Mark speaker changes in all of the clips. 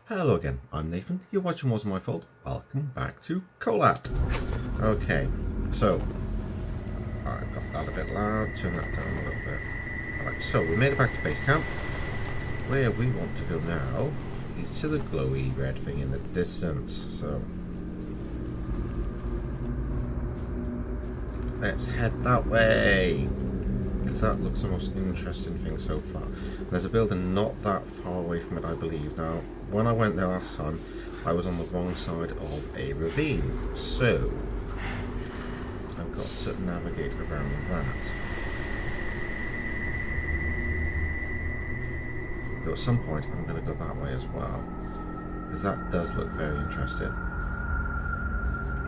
Speaker 1: Hello again, I'm Nathan, you're watching Wasn't My Fault. Welcome back to Kholat. Okay, so, I got that a bit loud, turn that down a little bit. Alright, so we made it back to base camp. Where we want to go now is to the glowy red thing in the distance, so let's head that way, because that looks the most interesting thing so far. There's a building not that far away from it, I believe. Now, when I went there last time, I was on the wrong side of a ravine, so I've got to navigate around that. Though at some point I'm going to go that way as well, because that does look very interesting.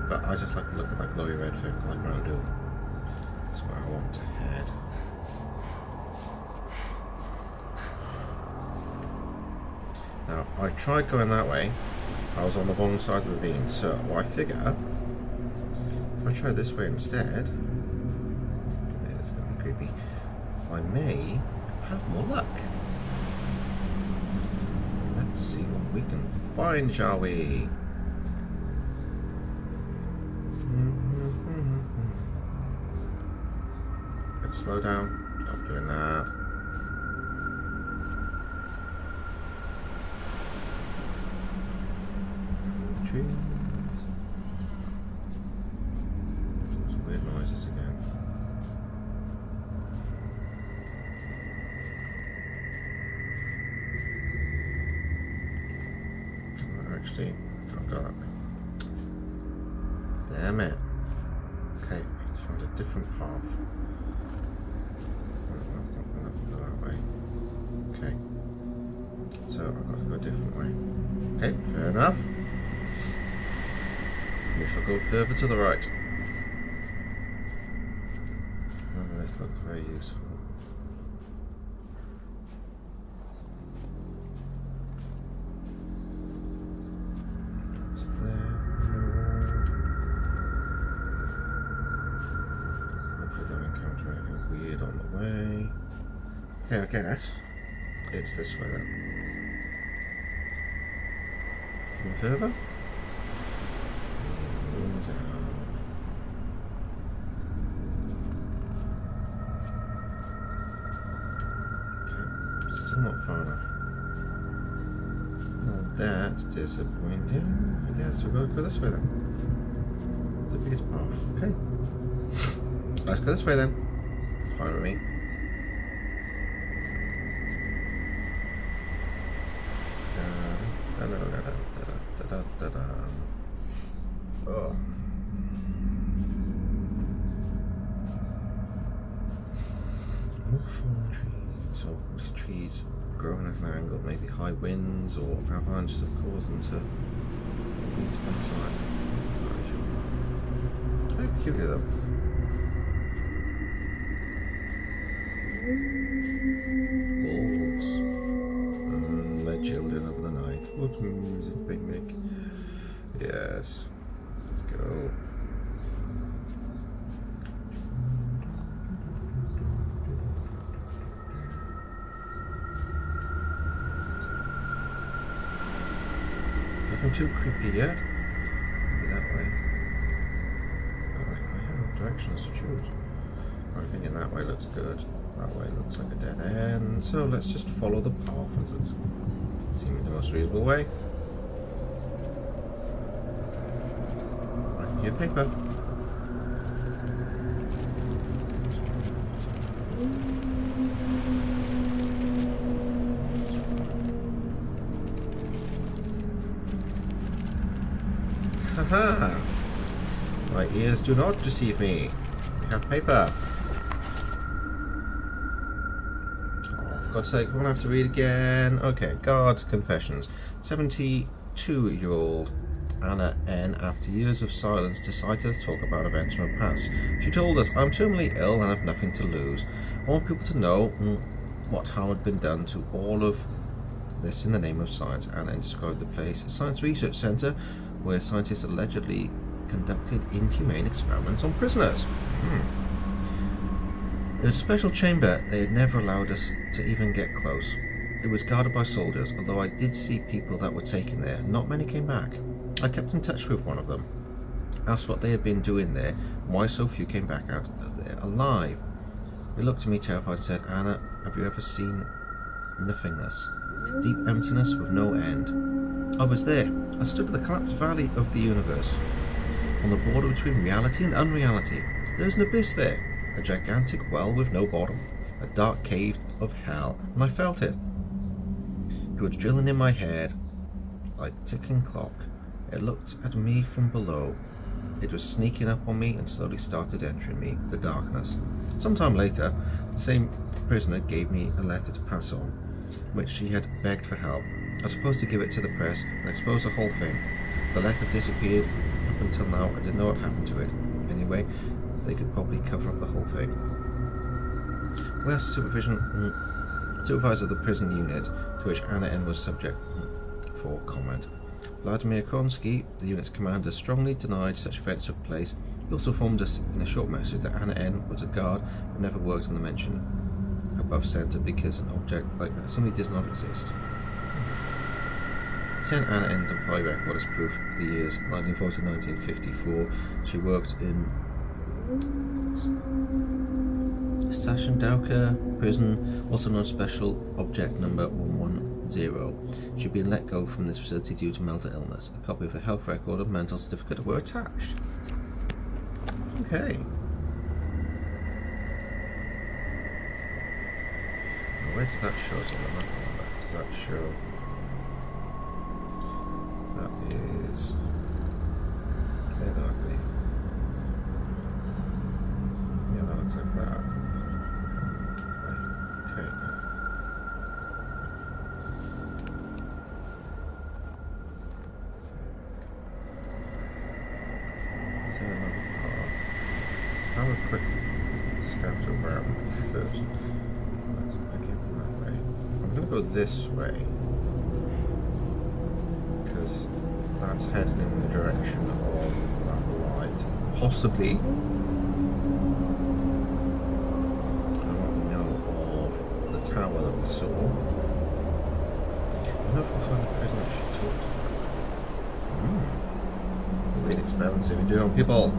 Speaker 1: But I just like the look of that glowy red thing, like round hill. That's where I want to head. Now, I tried going that way. I was on the wrong side of the ravine, so I figure if I try this way instead, it's going to be creepy, I may have more luck. Let's see what we can find, shall we? Let's slow down. Stop doing that. Trees. Those weird noises again. Come on, actually, can't go that way. Damn it. Okay, I have to find a different path. Well, that's not going to go that way. Okay. So I've got to go a different way. Okay, fair enough. We shall go further to the right. Oh, this looks very useful. It's there. Hopefully don't encounter anything weird on the way. Okay, I guess it's this way then. Even further? Okay, still not far enough. Well, that's disappointing. I guess we're going to go this way then. The biggest path. Okay. Let's go this way then. It's fine with me. Oh. More fallen trees, or these trees growing at an angle, maybe high winds or avalanches have caused them to lean to one side. Very peculiar though. Wolves. They're children of the night. What music they make. Yes. Let's go. Nothing too creepy yet. Maybe that way. Alright, I have directions to choose. I'm thinking that way looks good. That way looks like a dead end. So let's just follow the path as it seems the most reasonable way. Right, your paper. Haha! My ears do not deceive me. We have paper. Oh, for God's sake, we're gonna have to read again. Okay, guards' confessions. 72-year-old Anna N, after years of silence, decided to talk about events from her past. She told us, "I'm terminally ill and have nothing to lose. I want people to know what harm had been done to all of this in the name of science." Anna N described the place, a science research centre where scientists allegedly conducted inhumane experiments on prisoners. It was a special chamber. They had never allowed us to even get close. It was guarded by soldiers, although I did see people that were taken there. Not many came back. I kept in touch with one of them, asked what they had been doing there, and why so few came back out of there alive. He looked at me terrified and said, "Anna, have you ever seen nothingness? Deep emptiness with no end." I was there. I stood at the collapsed valley of the universe, on the border between reality and unreality. There is an abyss there, a gigantic well with no bottom, a dark cave of hell, and I felt it. It was drilling in my head like a ticking clock. It looked at me from below. It was sneaking up on me and slowly started entering me, the darkness. Sometime later, the same prisoner gave me a letter to pass on, in which she had begged for help. I was supposed to give it to the press and expose the whole thing. The letter disappeared. Up until now, I didn't know what happened to it. Anyway, they could probably cover up the whole thing. We asked supervisor of the prison unit, to which Anna N was subject for comment. Vladimir Kronsky, the unit's commander, strongly denied such events took place. He also informed us in a short message that Anna N was a guard but never worked in the mentioned above centre because an object like that simply does not exist. Sent Anna N's employee record as proof of the years 1940 to 1954. She worked in Sashandauka prison, also known as Special Object Number 110. She'd been let go from this facility due to mental illness. A copy of her health record and mental certificate were attached. Okay. Now, where does that show us on the map? Does that show? That is there, though, I believe. Yeah, that looks like that. Okay. Is there another path? Have a quick scout around first. Let's pick it that way. I'm going to go this way, because that's heading in the direction of that light. Possibly. What we know of the tower that we saw. I don't know if we'll find the prisoner she talked about. The weird experiments they've been doing on people.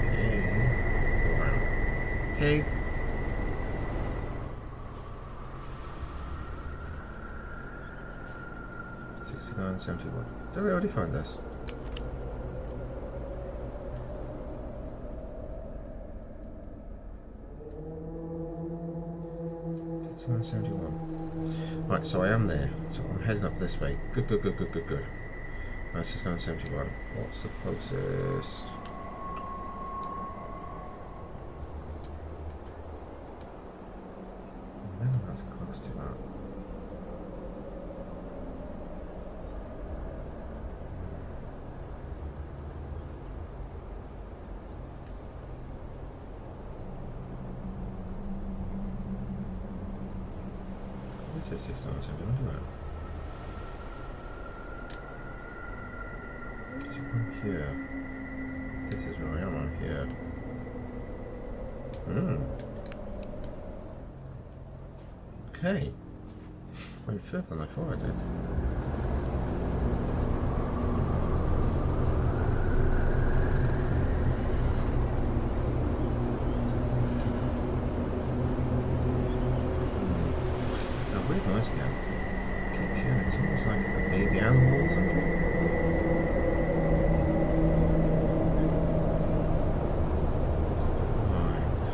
Speaker 1: Okay. Go around. Okay. 6971. Did we already find this? Right, so I am there. So I'm heading up this way. Good. Right, 6971. What's the closest? No, that's close to that. This is 6971, isn't it? So I'm here. This is where I am, I'm here. Okay. Went further than I thought I did. Weird noise again. I keep hearing it. It's almost like a baby animal or something. Right.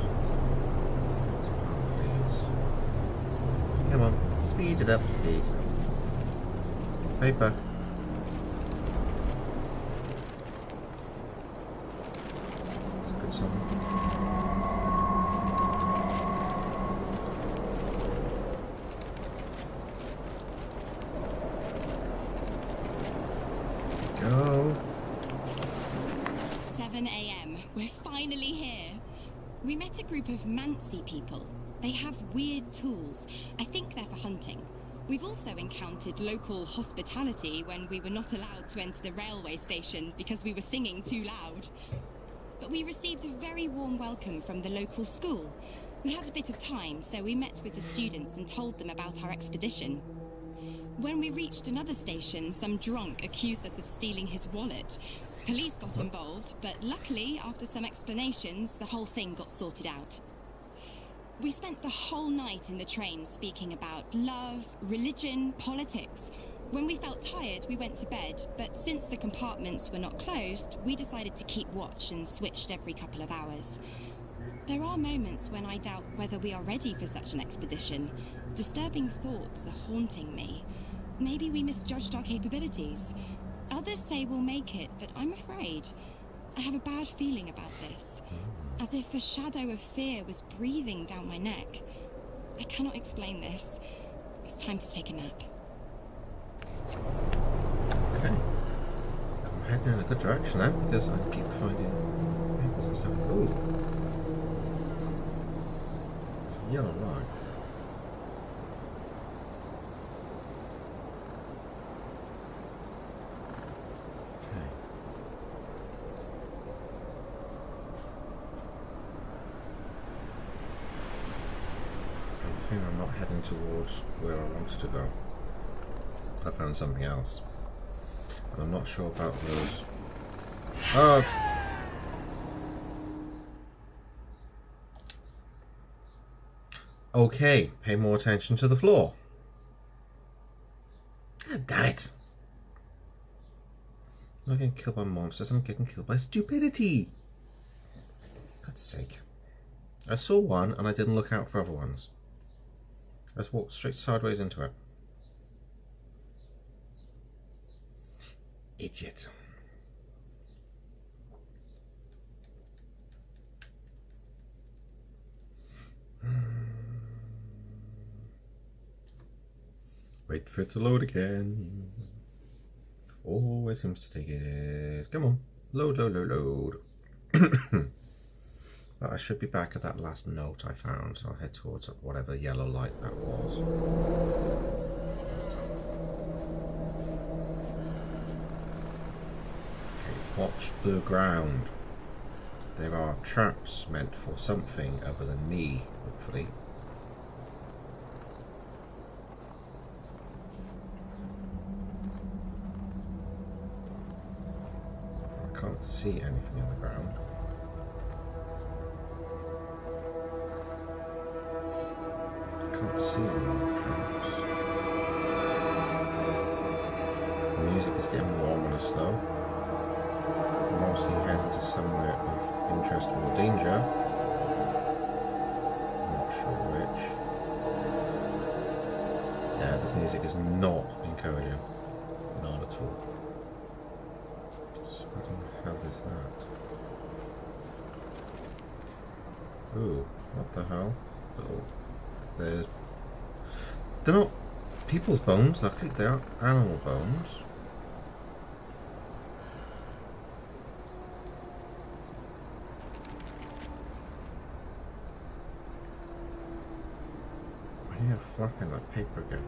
Speaker 1: Let's see what this path leads. Come on. Speed it up, speed. Paper. It's a good song. Go.
Speaker 2: 7 a.m. We're finally here. We met a group of Mansi people. They have weird tools. I think they're for hunting. We've also encountered local hospitality when we were not allowed to enter the railway station because we were singing too loud. But we received a very warm welcome from the local school. We had a bit of time, so we met with the students and told them about our expedition. When we reached another station, some drunk accused us of stealing his wallet. Police got involved, but luckily, after some explanations, the whole thing got sorted out. We spent the whole night in the train speaking about love, religion, politics. When we felt tired, we went to bed, but since the compartments were not closed, we decided to keep watch and switched every couple of hours. There are moments when I doubt whether we are ready for such an expedition. Disturbing thoughts are haunting me. Maybe we misjudged our capabilities. Others say we'll make it, but I'm afraid. I have a bad feeling about this. As if a shadow of fear was breathing down my neck. I cannot explain this. It's time to take a nap.
Speaker 1: Okay. I'm heading in a good direction now because I keep finding papers and stuff. Ooh. It's a yellow light. I'm not heading towards where I wanted to go. I found something else. And I'm not sure about those. Oh! Okay, pay more attention to the floor. God damn it. I'm not getting killed by monsters, I'm getting killed by stupidity. God's sake. I saw one and I didn't look out for other ones. I just walked straight sideways into it. Idiot. Wait for it to load again. Oh, it seems to take it. Come on. Load, load, load, load. I should be back at that last note I found, so I'll head towards whatever yellow light that was. Okay, watch the ground. There are traps meant for something other than me, hopefully. I can't see anything in the ground. Can't see any more traps. The music is getting more ominous though. I'm obviously heading to somewhere of interest or danger. Not sure which. Yeah, this music is not encouraging. Not at all. So what the hell is that? Ooh, what the hell? Oh. They're not people's bones, luckily, they are animal bones. Why do you have flapping like paper again?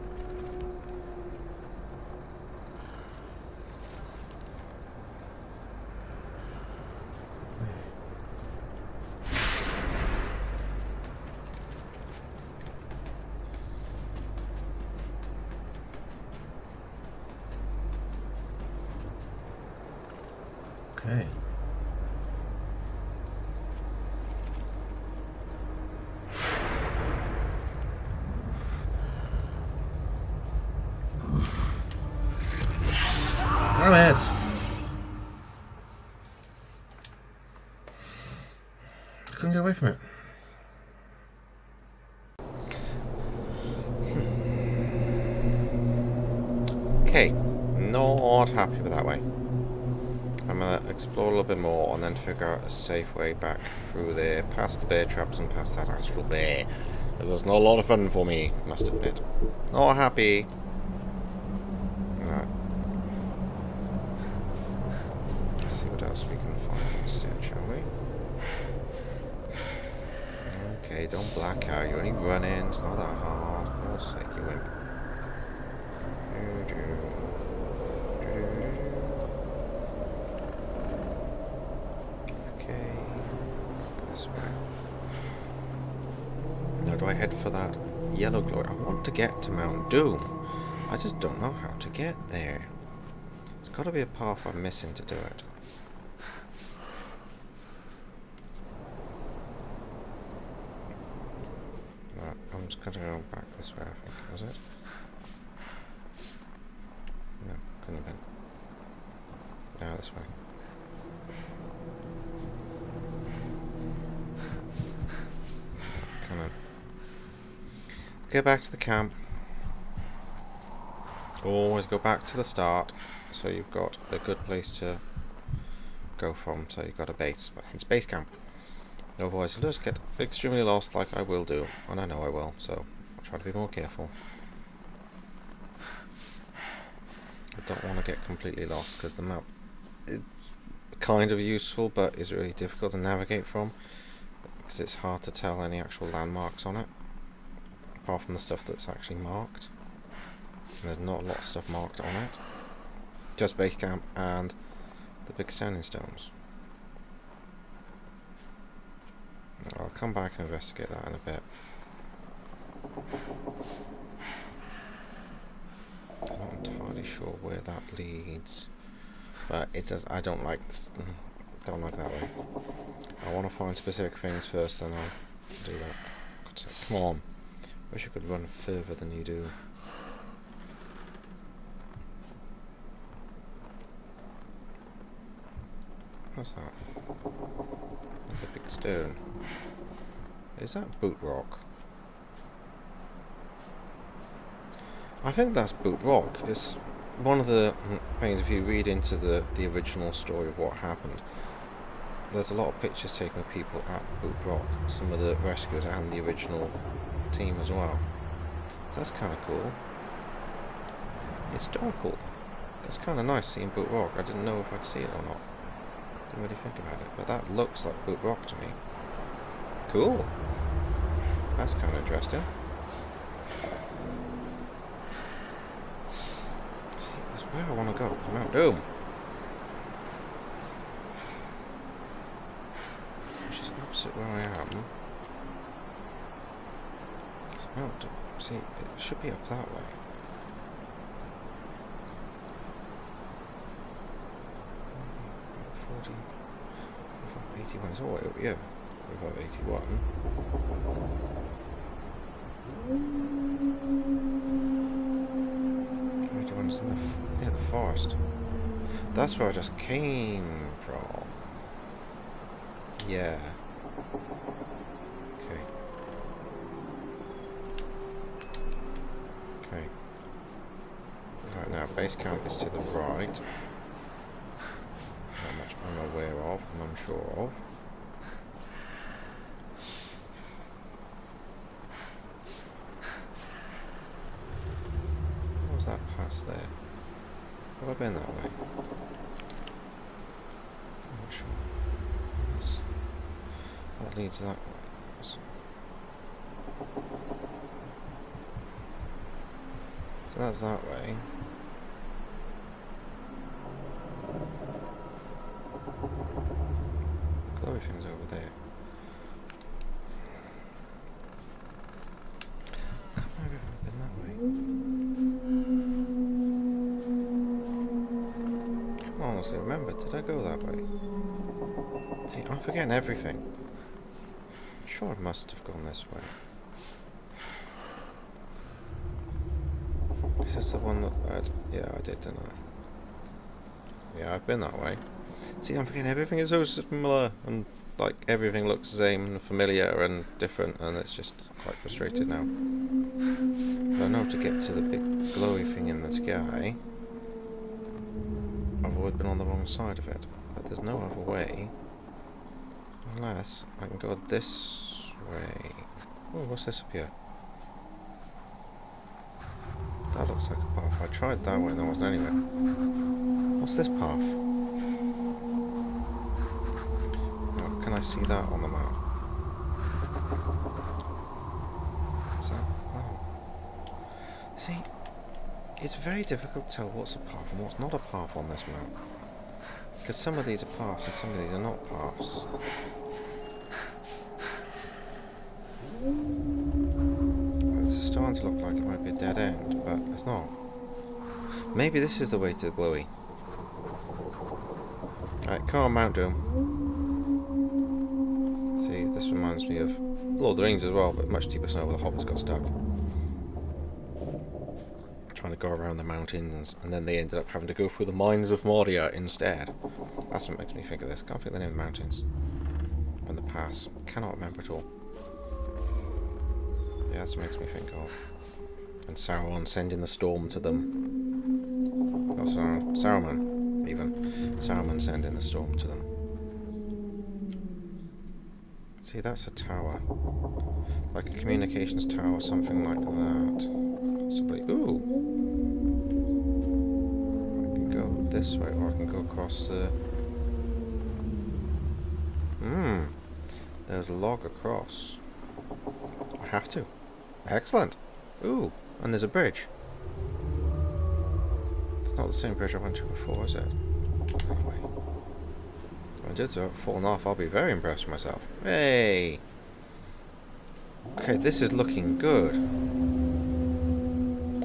Speaker 1: Okay. Damn it! I couldn't get away from it. Okay, not happy with that way. I'm going to explore a little bit more and then figure out a safe way back through there, past the bear traps and past that astral bear. There's not a lot of fun for me, must admit. Not happy. Right. Let's see what else we can find instead, shall we? Okay, don't black out. You're only running. It's not that hard. For God's sake, you wimp. Okay, this way. for that yellow glory. I want to get to Mount Doom. I just don't know how to get there. There's got to be a path I'm missing to do it. Right, I'm just going to go back this way, I think. Was it? No, couldn't have been. Now this way. Come on. Get back to the camp. Always go back to the start, so you've got a good place to go from. So you've got a base, it's base camp. Otherwise you'll just get extremely lost, like I will do, and I know I will. So I'll try to be more careful. I don't want to get completely lost because the map is kind of useful, but is really difficult to navigate from because it's hard to tell any actual landmarks on it, apart from the stuff that's actually marked. And there's not a lot of stuff marked on it, just base camp and the big standing stones. I'll come back and investigate that in a bit. I'm not entirely sure where that leads, but it says I don't like that way. I want to find specific things first, then I'll do that. God's sake, come on! Wish you could run further than you do. What's that? There's a big stone. Is that boot rock? I think that's boot rock. It's one of the things, if you read into the original story of what happened, there's a lot of pictures taken of people at Boot Rock, some of the rescuers and the original team as well. So that's kind of cool. Historical. That's kind of nice seeing Boot Rock. I didn't know if I'd see it or not. Didn't really think about it, but that looks like Boot Rock to me. Cool. That's kind of interesting. See, that's where I want to go. Mount Doom. Which is opposite where I am. It's Mount Doom. See, it should be up that way. Without 81 is all the way up here. Without 81. 81 is near the forest. That's where I just came from. Yeah. Okay. Okay. Right now, base camp is to the right. How much I'm aware of and I'm sure of. What was that past there? Have I been that way? I'm not sure. That leads that way. So that's that way. Everything's over there. I can't remember if I've been that way. Come on, honestly, remember, did I go that way? See, I'm forgetting everything. I'm sure I must have gone this way. This is the one that yeah, I did, didn't I? Yeah, I've been that way. See, I'm forgetting everything is so similar, and like everything looks the same and familiar and different, and it's just quite frustrated now. But I know to get to the big glowy thing in the sky, I've always been on the wrong side of it, but there's no other way, unless I can go this way. Oh, what's this up here? That looks like a path. I tried that way and there wasn't anywhere. What's this path? Can I see that on the map? Is that? No. See, it's very difficult to tell what's a path and what's not a path on this map. Because some of these are paths and some of these are not paths. starting to look like it might be a dead end, but it's not. Maybe this is the way to the glowy. Alright, come on, Mount Doom. See, this reminds me of Lord of the Rings as well, but much deeper snow where the hobbits got stuck. Trying to go around the mountains, and then they ended up having to go through the mines of Moria instead. That's what makes me think of this. Can't think of the name of the mountains. And the pass. Cannot remember at all. Yeah, that's what makes me think of. And Sauron sending the storm to them. Oh, Saruman, even. Saruman sending the storm to them. See, that's a tower. Like a communications tower, something like that. Possibly. Ooh! I can go this way, or I can go across the... There's a log across. I have to. Excellent! Ooh! And there's a bridge. It's not the same bridge I went to before, is it? Anyway. If I did so, falling off, I'll be very impressed with myself. Hey! Okay, this is looking good.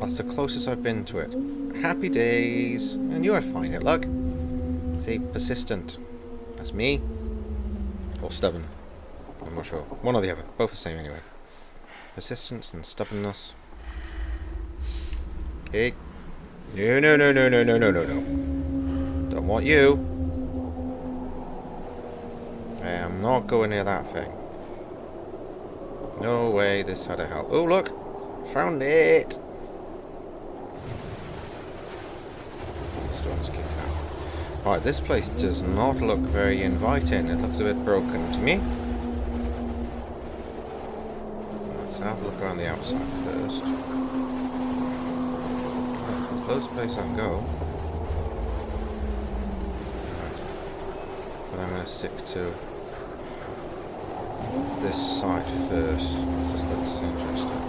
Speaker 1: That's the closest I've been to it. Happy days! I knew I'd find it, look! See, persistent. That's me. Or stubborn. I'm not sure. One or the other. Both the same anyway. Persistence and stubbornness. Okay. No, no, no, no, no, no, no, no, no. Don't want you. I am not going near that thing. No way this side of hell. Oh, look! Found it! The storm's kicking out. Right, this place does not look very inviting. It looks a bit broken to me. Let's have a look around the outside first. There's loads of places I can go. Right. But I'm going to stick to this side first. This looks interesting.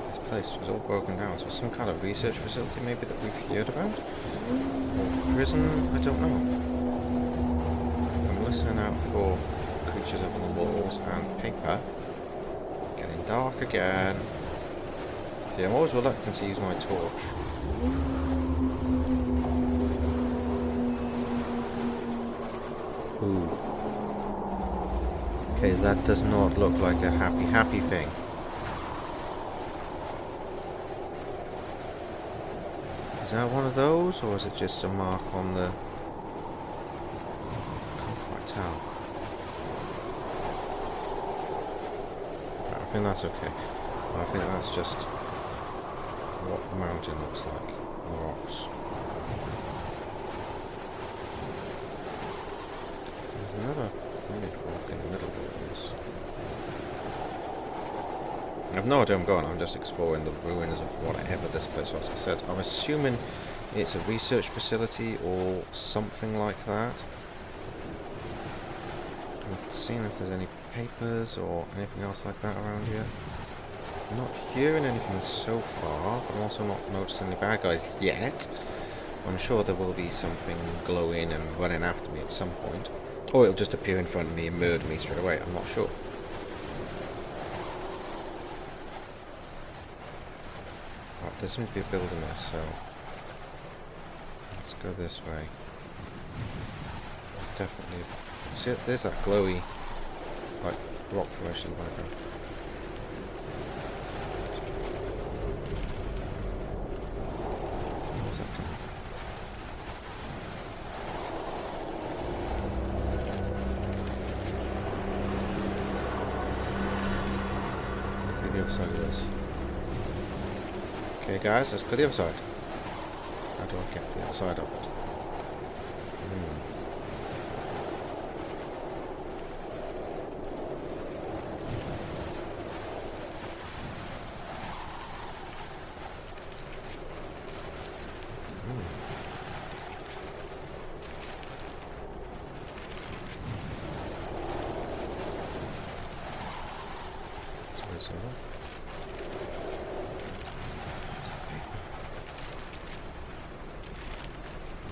Speaker 1: This place was all broken down. So some kind of research facility maybe that we've heard about? Or prison? I don't know. I'm listening out for creatures up on the walls and paper. Getting dark again. See, I'm always reluctant to use my torch. Ooh. Okay, that does not look like a happy thing. Is that one of those, or is it just a mark on the... Can't quite tell. I think that's okay. I think that's just what the mountain looks like. The rocks. There's another weird rock in the middle of this. I have no idea where I'm going. I'm just exploring the ruins of whatever this place was. Like I said, I'm assuming it's a research facility or something like that. I'm seeing if there's any papers or anything else like that around here. I'm not hearing anything so far, but I'm also not noticing any bad guys yet. I'm sure there will be something glowing and running after me at some point. Or it'll just appear in front of me and murder me straight away. I'm not sure. Right, there seems to be a building there, so let's go this way. There's definitely... See, there's that glowy, like, rock formation in the background. Where's that coming? Look at the other side of this. Okay guys, let's go to the other side. How do I get the other side of it?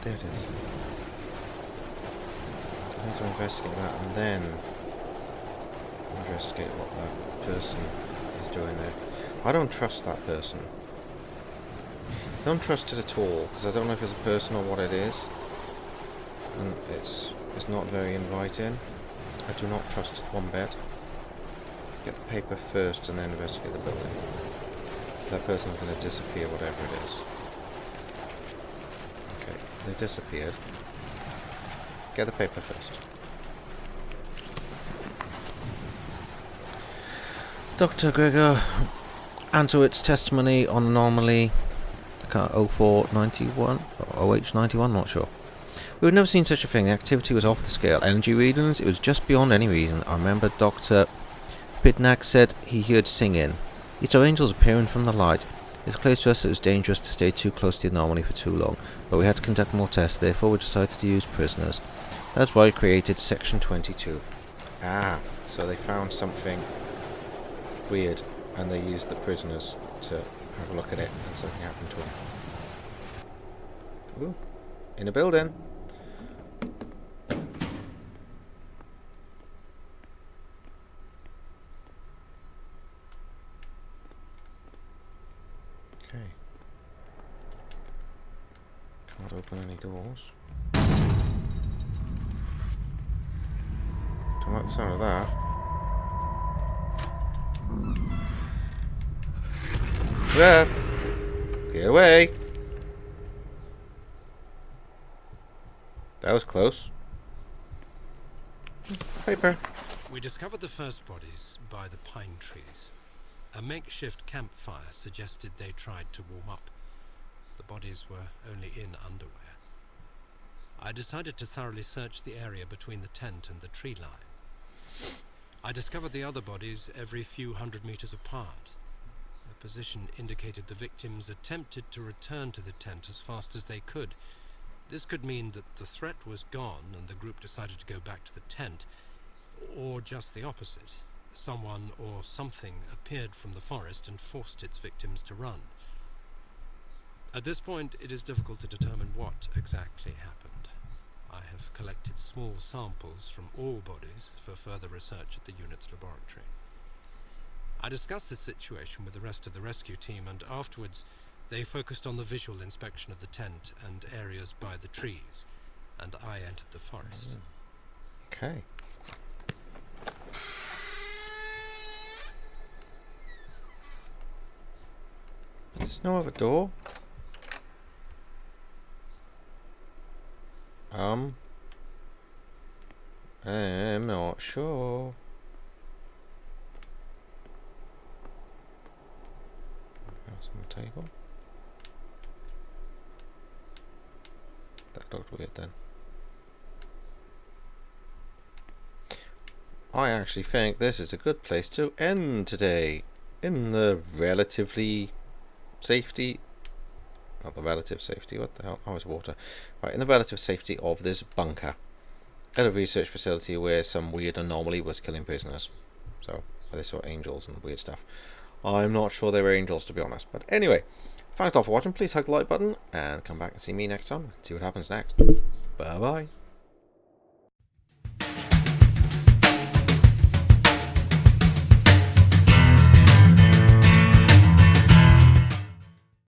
Speaker 1: There it is. I need to investigate that and then investigate what that person is doing there. I don't trust that person. I don't trust it at all, because I don't know if it's a person or what it is. And it's not very inviting. I do not trust it one bit. Get the paper first and then investigate the building. That person's going to disappear, whatever it is. Okay, they disappeared. Get the paper first. Dr. Gregor Antowit's testimony on anomaly 0491 or OH91, I'm not sure. We've never seen such a thing. The activity was off the scale. Energy readings, it was just beyond any reason. I remember Dr. Pitnack said he heard singing. He saw angels appearing from the light. It's clear to us that it was dangerous to stay too close to the anomaly for too long, but we had to conduct more tests, therefore we decided to use prisoners. That's why we created Section 22. Ah, so they found something weird and they used the prisoners to have a look at it and something happened to them. Ooh, in a building. Okay. Can't open any doors. Don't like the sound of that. Yeah. Get away. That was close. Paper.
Speaker 3: We discovered the first bodies by the pine trees. A makeshift campfire suggested they tried to warm up. The bodies were only in underwear. I decided to thoroughly search the area between the tent and the tree line. I discovered the other bodies every few hundred meters apart. The position indicated the victims attempted to return to the tent as fast as they could. This could mean that the threat was gone and the group decided to go back to the tent, or just the opposite. Someone or something appeared from the forest and forced its victims to run. At this point, it is difficult to determine what exactly happened. I have collected small samples from all bodies for further research at the unit's laboratory. I discussed this situation with the rest of the rescue team, and afterwards they focused on the visual inspection of the tent and areas by the trees, and I entered the forest.
Speaker 1: Okay. There's no other door. I'm not sure. What's on the table? That looked weird then. I actually think this is a good place to end today. In the relatively safety, not the relative safety, what the hell, oh it's water. Right, in the relative safety of this bunker. At a research facility where some weird anomaly was killing prisoners. So, they saw angels and weird stuff. I'm not sure they were angels, to be honest. But anyway, thanks a lot for watching. Please hug the like button and come back and see me next time and see what happens next. Bye bye.